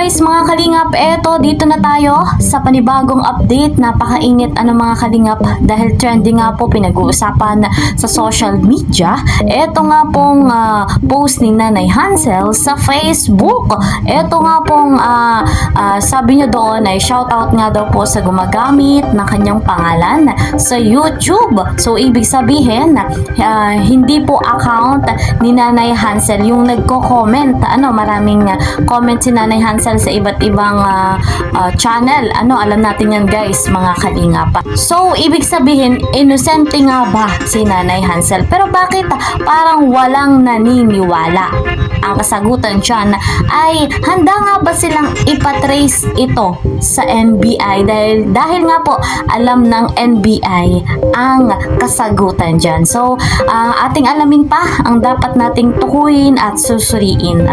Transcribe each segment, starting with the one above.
guys, mga kalingap, eto dito na tayo sa panibagong update. Napakainit mga kalingap dahil trending nga po, pinag-uusapan sa social media. Eto nga pong post ni Nanay Hansel sa Facebook. Eto nga pong sabi niya doon ay shoutout nga daw po sa gumagamit ng kanyang pangalan sa YouTube. So ibig sabihin hindi po account ni Nanay Hansel yung nagko-comment. Maraming comment si Nanay Hansel sa iba't ibang channel. Alam natin yan guys, mga kalingap. So, ibig sabihin, inosente nga ba si Nanay Hansel? Pero bakit parang walang naniniwala? Ang kasagutan dyan ay handa nga ba silang ipatrace ito sa NBI? Dahil nga po, alam ng NBI ang kasagutan dyan. So, ating alamin pa ang dapat nating tukuyin at susuriin.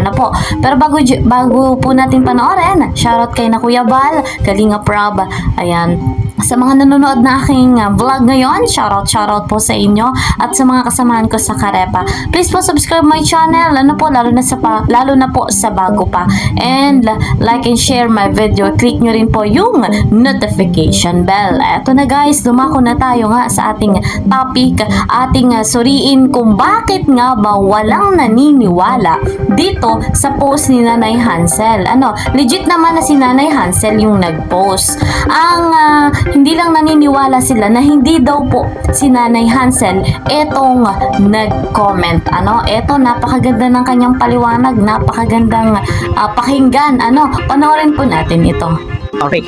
Pero bago po natin panoorin, shoutout kay na Kuya Bal, Kalinga Prab, ayan. Sa mga nanonood na aking vlog ngayon, shoutout po sa inyo at sa mga kasamahan ko sa Karepa. Please po subscribe my channel, lalo na po sa bago pa. And like and share my video. Click nyo rin po yung notification bell. Eto na guys, dumako na tayo nga sa ating topic. Ating suriin kung bakit nga ba walang naniniwala dito sa post ni Nanay Hansel. Legit naman na si Nanay Hansel yung nag-post. Hindi lang naniniwala sila na hindi daw po si Nanay Hansel etong nag-comment. Eto, napakaganda ng kanyang paliwanag, napakagandang pakinggan. Panoorin po natin ito. Okay.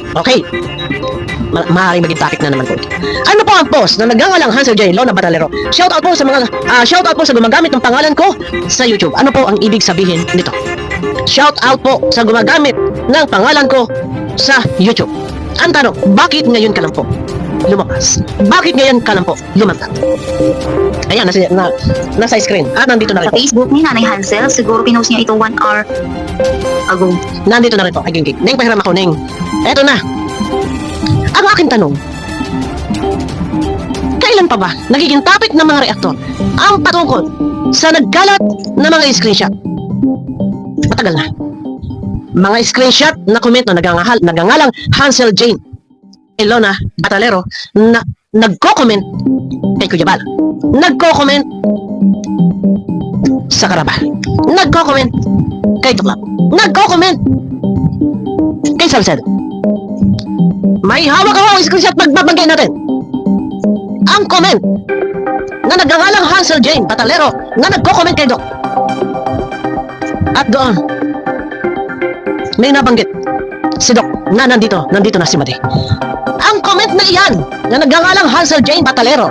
Maaaring maging topic na naman po. Ano po ang post na nagngangalang Hansel J. Lona Batalero? Shoutout po sa gumagamit ng pangalan ko sa YouTube. Ano po ang ibig sabihin nito? Shoutout po sa gumagamit ng pangalan ko sa YouTube. Ang tanong, bakit ngayon ka lang po lumabas? Bakit ngayon ka lang po lumantad? Ayan, nasa screen. Nandito na rin sa po. Facebook ni Nanay Hansel, siguro pinost niya ito 1 hour ago. Nandito na rin po. Ay, Ging. Neng, pahiram ako, Neng. Eto na. Ang aking tanong, kailan pa ba nagiging topic ng mga reaktor ang patungkol sa nagkalat na mga screenshot? Matagal na. Mga screenshot na comment na nagangalang Hansel Jane Ilona Batalero na nagko-comment kay Kuya Bal, nagko-comment sa Karabal, nagko-comment kay Tuklap, nagko-comment kay Salcedo. May hawak ako ang screenshot, magbabanggay natin ang comment na nagangalang Hansel Jane Batalero na nagko-comment kay Doc. At doon may nabanggit si Doc na nandito na si Madi. Ang comment na iyan na nagngangalang Hansel Jane Batalero,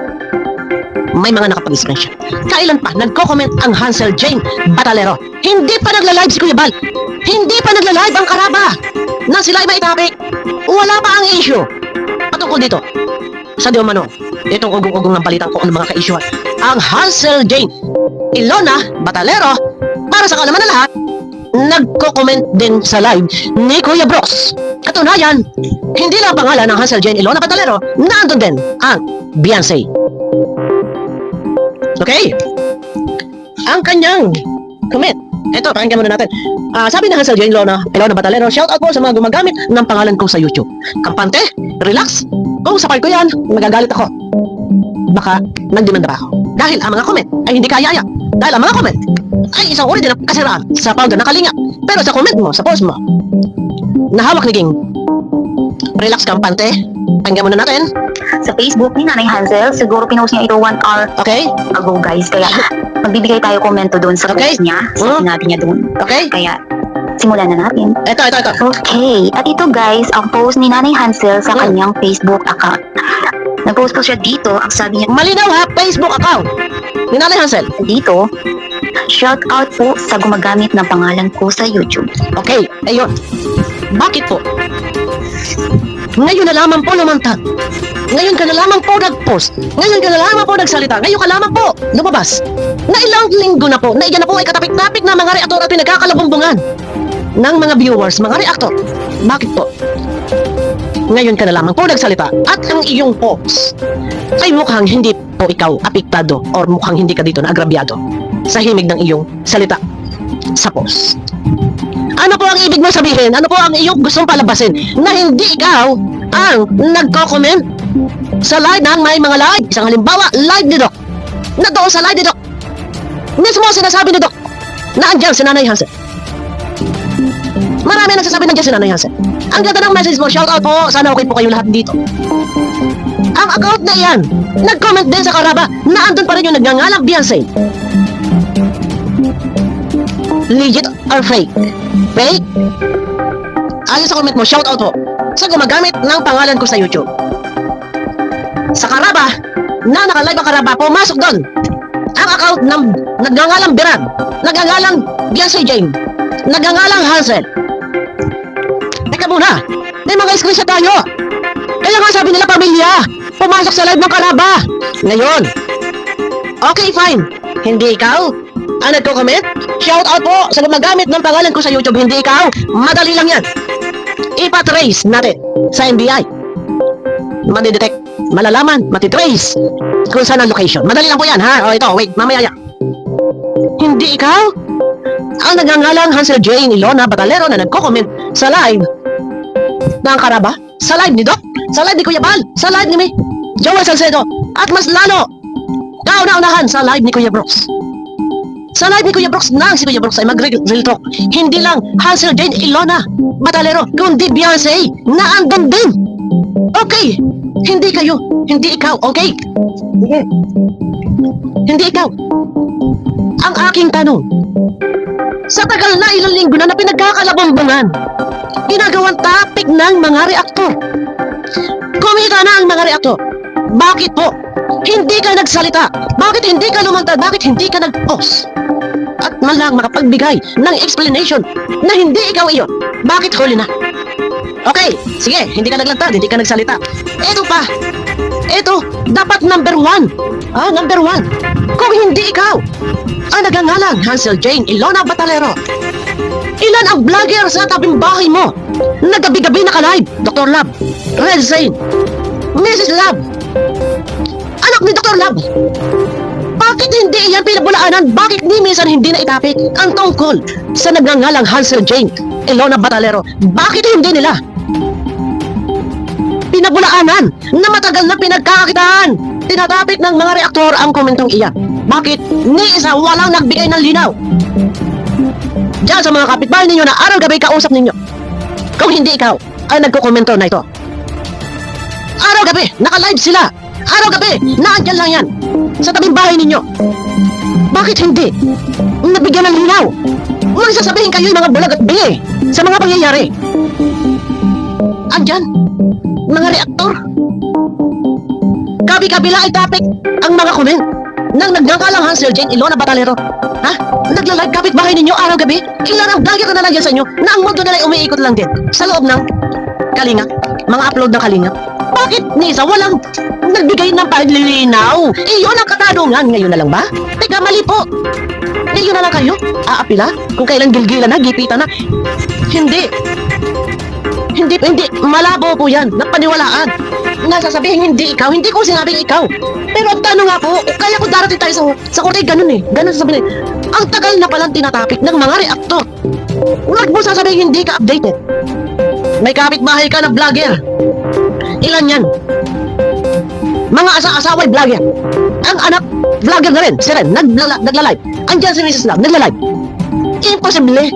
may mga nakapag-screenshot. Kailan pa nagko-comment ang Hansel Jane Batalero? Hindi pa nagla-live si Kuya Bal, hindi pa nagla-live ang Karaba na sila ay may topic. Wala pa ang issue patungkol dito sa di umano itong ugong-ugong ng balitang kung ano mga ka-issue. Ang Hansel Jane Ilona Batalero, para sa kalaman na lahat, nagko-comment din sa live ni Kuya Bros. Katunayan, hindi lang pangalan ng Hansel Jane Ilona Batalero, nandun din ang Beyonce. Okay? Ang kanyang comment. Ito, pakinggan muna natin. Sabi ng Hansel Jane Ilona Batalero, shoutout po sa mga gumagamit ng pangalan ko sa YouTube. Kampante, relax. Kung sa part ko yan, magagalit ako. Baka nagdemanda pa ako. Dahil ang mga comment ay hindi kayaya. Dahil ang mga comment ay isang uri din ng kasiraan sa founder na Kalinga. Pero sa comment mo, sa post mo, nahawak ni Ging, relax, kampante. Pakinggan muna natin. Sa Facebook ni Nanay Hansel, siguro pinost niya ito 1 hour ago guys. Kaya magbibigay tayo komento doon sa post niya. Sa sinabi niya doon. Kaya simulan na natin. Ito. Okay, at ito guys, ang post ni Nanay Hansel sa kanyang Facebook account. Nag-post po siya dito, ang sabi niya, malinaw ha, Facebook account ni Nanay Hansel. Dito, shout out po sa gumagamit ng pangalan ko sa YouTube. Okay, ayun. Bakit po? Ngayon na lamang po lumantad. Ngayon ka na lamang po nag-post. Ngayon ka na lamang po nagsalita. Ngayon ka lamang po lumabas. Na ilang linggo na po, na iyan na po ay katapik-tapik na mga reaktor at pinagkakalabumbungan ng mga viewers, mga reaktor. Bakit po? Ngayon ka na lamang po nagsalita at ang iyong post ay mukhang hindi po ikaw apektado or mukhang hindi ka dito na agrabyado sa himig ng iyong salita. sa post. Ano po ang ibig mo sabihin? Ano po ang iyong gustong palabasin? Na hindi ikaw ang nagko-comment sa live ng may mga live. Isang halimbawa, live ni Doc. Na doon sa live ni Doc, mismo sinasabi ni Doc na andyan si Nanay Hansel. Marami nagsasabi nandiyan si Nanay Hansel. Ang ganda ng message mo, shout out po. Sana okay po kayo lahat dito. Ang account na iyan, nag-comment din sa Karaba na andun pa rin yung nagngangalang Beyonce. Legit or fake? Fake? Ayon sa comment mo, shout out po sa gumagamit ng pangalan ko sa YouTube. Sa Karaba, na naka-live ang Karaba, pumasok doon ang account ng nagngangalang Biran, nagngangalang Beyonce Jane, nagngangalang Hansel. Teka muna, may mga screenshot tayo. Kaya nga sabi nila pamilya, pumasok sa live ng Karaba. Ngayon, okay fine, hindi ikaw ang nagko-comment. Shout out po sa gumagamit ng pangalan ko sa YouTube, hindi ikaw. Madali lang yan. Ipatrace natin sa NBI. Madidetect, malalaman, matitrace kung saan ang location. Madali lang po yan, ha? O ito, wait, mamaya yan. Hindi ikaw ang nagngangalang Hansel Jane Ilona Batalero na nagko-comment sa live ng Karaba, sa live ni Doc, sa live ni Kuya Bal, sa live ni Joel Salcedo, at mas lalo, kauna-unahan sa live ni Kuya Brooks. Sa live ni Kuya Brooks nang si Kuya Brooks ay mag-real talk, hindi lang Hansel Jane Ilona Batalero, kundi Beyonce na andun din. Okay, hindi kayo, hindi ikaw, okay? Sige. Hindi ikaw. Ang aking tanong, sa tagal na ilang linggo na pinagkakalabumbungan, ginagawang topic ng mga reaktor. Kumita na ang mga reaktor. Bakit po? Hindi ka nagsalita. Bakit hindi ka lumantad? Bakit hindi ka nag-post? At man lang makapagbigay ng explanation na hindi ikaw iyon. Bakit huli na? Okay, sige, hindi ka naglantad, hindi ka nagsalita. Ito pa. Ito, dapat number 1. Number 1. Kung hindi ikaw ang nagngangalang Hansel Jane Ilona Batalero, ilan ang vlogger sa tabing bahay mo na gabi-gabi naka-live? Dr. Lab, Red Zane, Mrs. Lab, anak ni Dr. Lab. Bakit hindi iyan pinabulaanan? Bakit ni minsan hindi na itapik ang tungkol sa nagngangalang Hansel Jane Ilona Batalero? Bakit hindi nila pinabulaanan na matagal na pinagkakakitaan? Tinatapik ng mga reaktor ang komentong iyan. Bakit ni isa walang nagbigay ng linaw? Diyan sa mga kapitbahay ninyo na araw-gabi kausap ninyo. Kung hindi ikaw ang nagkukomento na ito. Araw-gabi, naka-live sila. Araw-gabi, naandyan lang yan sa tabing bahay ninyo. Bakit hindi nabigyan ng linaw? Huwag sasabihin kayo yung mga bulag at bingi sa mga pangyayari. Andyan, mga reaktor. Kabi-kabila ay topic ang mga comment ng nagngangalang Hansel Jane Ilona Batalero. Ha? Nagla-live kapitbahay ninyo araw-gabi? Ilan ang vlogger na nandiyan sa inyo na ang mundo nila ay umiikot lang din sa loob ng Kalingap, mga upload ng Kalingap. Bakit Nisa walang nagbigay ng panlilinaw? Iyon ang katanungan. Ngayon na lang ba? Teka, mali po. Ngayon na lang kayo aapila kung kailan gilgilan na, gipitan na. Hindi. Hindi, malabo po yan, napaniwalaan. Nasasabihin hindi ikaw, hindi ko sinabing ikaw. Pero ang tanong nga po, kaya ko darating tayo sa korte, ganun eh. Ganun sasabihin. Ang tagal na palang tinatapik ng mga reaktor. Huwag mo sasabihin hindi ka updated. May kapitbahay ka na vlogger. Ilan yan? Mga asa-asaway vlogger. Ang anak, vlogger na rin. Si Ren, nagla-live. Andyan si Mrs. Love, nagla-live. Imposible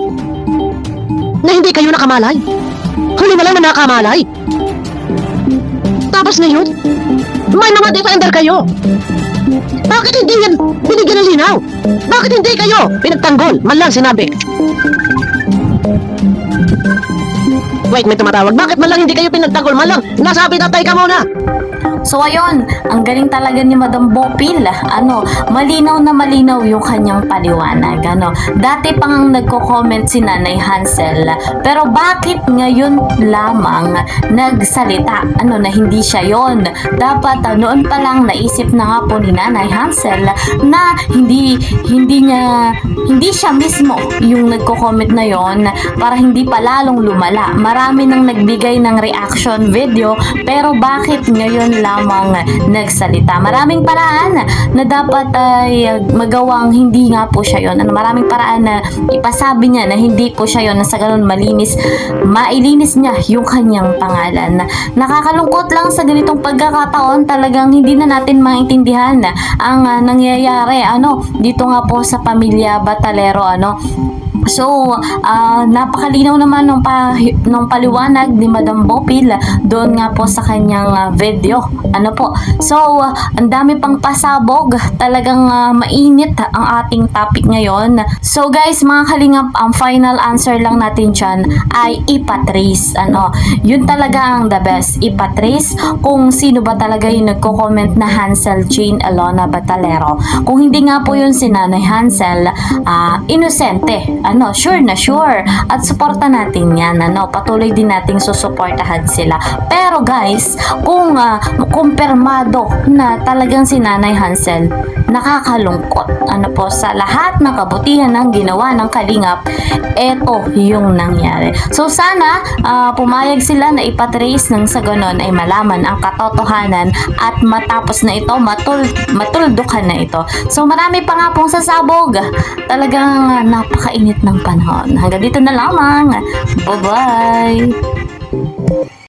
na hindi kayo nakamalay. Huli na lang na nakamalay. Tapos ngayon, may mga defender kayo. Bakit hindi yan binigyan ng linaw? Bakit hindi kayo pinagtanggol? Man lang sinabi. Wait, may tumatawag. Bakit man lang hindi kayo pinagtanggol? Man lang, nasabi tatay ka muna. So ayun, ang galing talaga ni Madam Bopil. Malinaw na malinaw yung kanyang paliwanag. Dati pang nagko-comment si Nanay Hansel, pero bakit ngayon lamang nagsalita? Na hindi siya yon. Dapat noon pa lang naisip na nga po ni Nanay Hansel na hindi siya mismo yung nagko-comment na yon para hindi pa lalong lumala. Marami nang nagbigay ng reaction video, pero bakit ngayon lamang nagsalita. Maraming paraan na dapat ay magawang hindi nga po siya yon. Maraming paraan na ipasabi niya na hindi po siya yon, na sa ganun mailinis niya yung kanyang pangalan. Nakakalungkot lang sa ganitong pagkakataon, talagang hindi na natin maintindihan ang nangyayari dito nga po sa pamilya Batalero. So, napakalinaw naman nung paliwanag ni Madam Bopil doon nga po sa kanyang video. So, ang dami pang pasabog. Talagang mainit ang ating topic ngayon. So, guys, mga kalingap, ang final answer lang natin dyan ay ipatrace. Yun talaga ang the best. Ipatrace kung sino ba talaga yung nagko-comment na Hansel Jane Elona Batalero. Kung hindi nga po yun si Nanay Hansel, inosente. Sure na sure. At suporta natin yan. Patuloy din nating susuportahan sila. Pero guys, kung kumpirmado na talagang si Nanay Hansel, nakakalungkot. Sa lahat ng kabutihan ng ginawa ng Kalingap, eto yung nangyari. So sana pumayag sila na ipatrace nang sa ganon ay malaman ang katotohanan at matapos na ito, matuldukan na ito. So marami pa nga pong sasabog. Talagang napakainit ng panahon. Hanggang dito na lamang. Bye-bye!